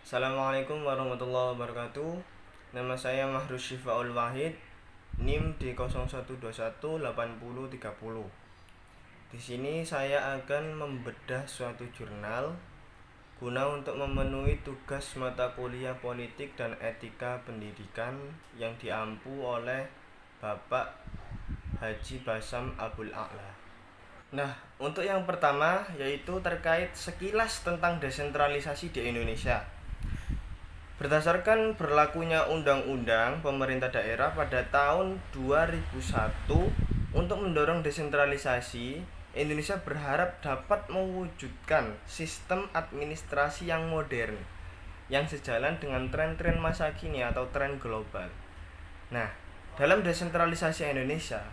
Assalamualaikum warahmatullahi wabarakatuh. Nama saya Mahrus Syifaul Wahid, NIM di 01218030. Di sini saya akan membedah suatu jurnal guna untuk memenuhi tugas mata kuliah politik dan etika pendidikan yang diampu oleh Bapak Haji Basam Abul A'la. Nah, untuk yang pertama yaitu terkait sekilas tentang desentralisasi di Indonesia. Berdasarkan berlakunya Undang-Undang Pemerintah Daerah pada tahun 2001 untuk mendorong desentralisasi, Indonesia berharap dapat mewujudkan sistem administrasi yang modern yang sejalan dengan tren-tren masa kini atau tren global. Nah, dalam desentralisasi Indonesia,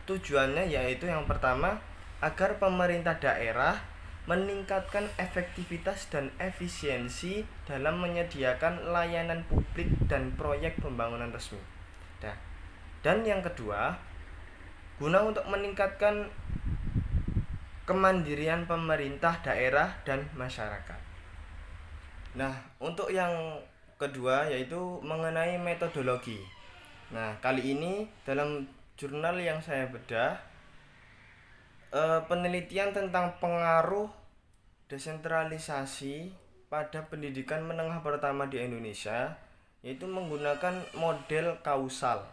tujuannya yaitu yang pertama, agar pemerintah daerah meningkatkan efektivitas dan efisiensi dalam menyediakan layanan publik dan proyek pembangunan resmi. Dan yang kedua, guna untuk meningkatkan kemandirian pemerintah daerah dan masyarakat. Nah, untuk yang kedua yaitu mengenai metodologi. Nah, kali ini dalam jurnal yang saya bedah, penelitian tentang pengaruh desentralisasi pada pendidikan menengah pertama di Indonesia yaitu menggunakan model kausal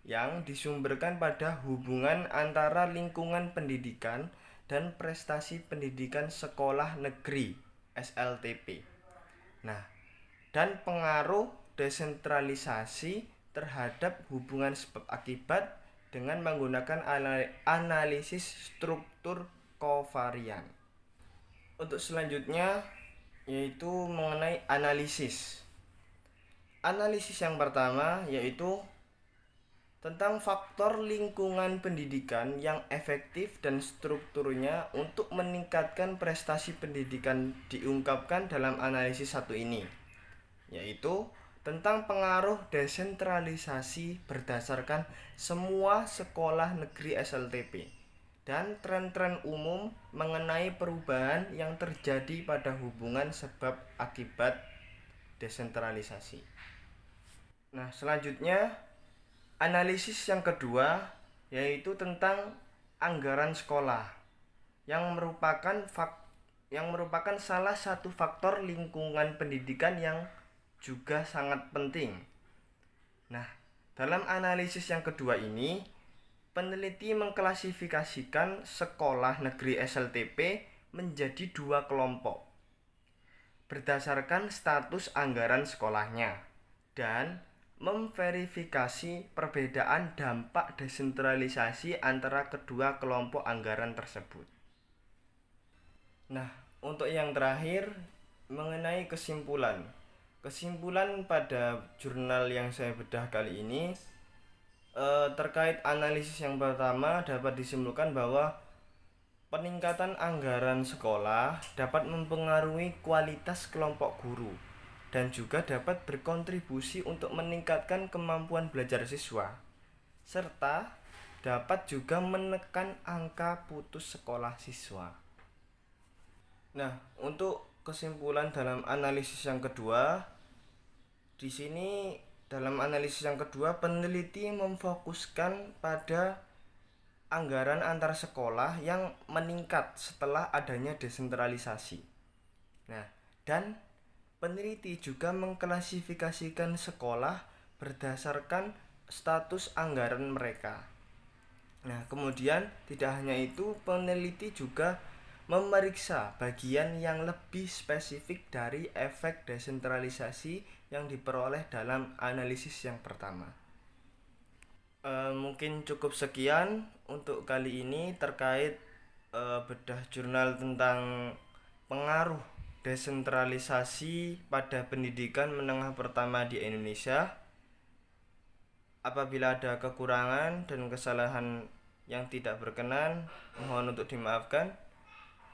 yang disumberkan pada hubungan antara lingkungan pendidikan dan prestasi pendidikan sekolah negeri (SLTP). Nah, dan pengaruh desentralisasi terhadap hubungan sebab akibat dengan menggunakan analisis struktur kovarian. Untuk selanjutnya yaitu mengenai analisis. Analisis yang pertama yaitu tentang faktor lingkungan pendidikan yang efektif dan strukturnya untuk meningkatkan prestasi pendidikan diungkapkan dalam analisis satu ini, yaitu tentang pengaruh desentralisasi berdasarkan semua sekolah negeri SLTP dan tren-tren umum mengenai perubahan yang terjadi pada hubungan sebab akibat desentralisasi. Nah, selanjutnya analisis yang kedua yaitu tentang anggaran sekolah yang merupakan salah satu faktor lingkungan pendidikan yang juga sangat penting. Nah, dalam analisis yang kedua ini, peneliti mengklasifikasikan sekolah negeri SLTP menjadi dua kelompok berdasarkan status anggaran sekolahnya dan memverifikasi perbedaan dampak desentralisasi antara kedua kelompok anggaran tersebut. Nah, untuk yang terakhir mengenai kesimpulan pada jurnal yang saya bedah kali ini, terkait analisis yang pertama dapat disimpulkan bahwa peningkatan anggaran sekolah dapat mempengaruhi kualitas kelompok guru dan juga dapat berkontribusi untuk meningkatkan kemampuan belajar siswa serta dapat juga menekan angka putus sekolah siswa. Nah, untuk kesimpulan dalam analisis yang kedua, di sini dalam analisis yang kedua peneliti memfokuskan pada anggaran antar sekolah yang meningkat setelah adanya desentralisasi. Nah, dan peneliti juga mengklasifikasikan sekolah berdasarkan status anggaran mereka. Nah, kemudian tidak hanya itu, peneliti juga memeriksa bagian yang lebih spesifik dari efek desentralisasi yang diperoleh dalam analisis yang pertama. Mungkin cukup sekian untuk kali ini terkait bedah jurnal tentang pengaruh desentralisasi pada pendidikan menengah pertama di Indonesia. Apabila ada kekurangan dan kesalahan yang tidak berkenan, mohon untuk dimaafkan.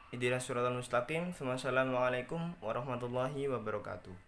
Ihdinas siratal mustaqim. Wassalamualaikum warahmatullahi wabarakatuh.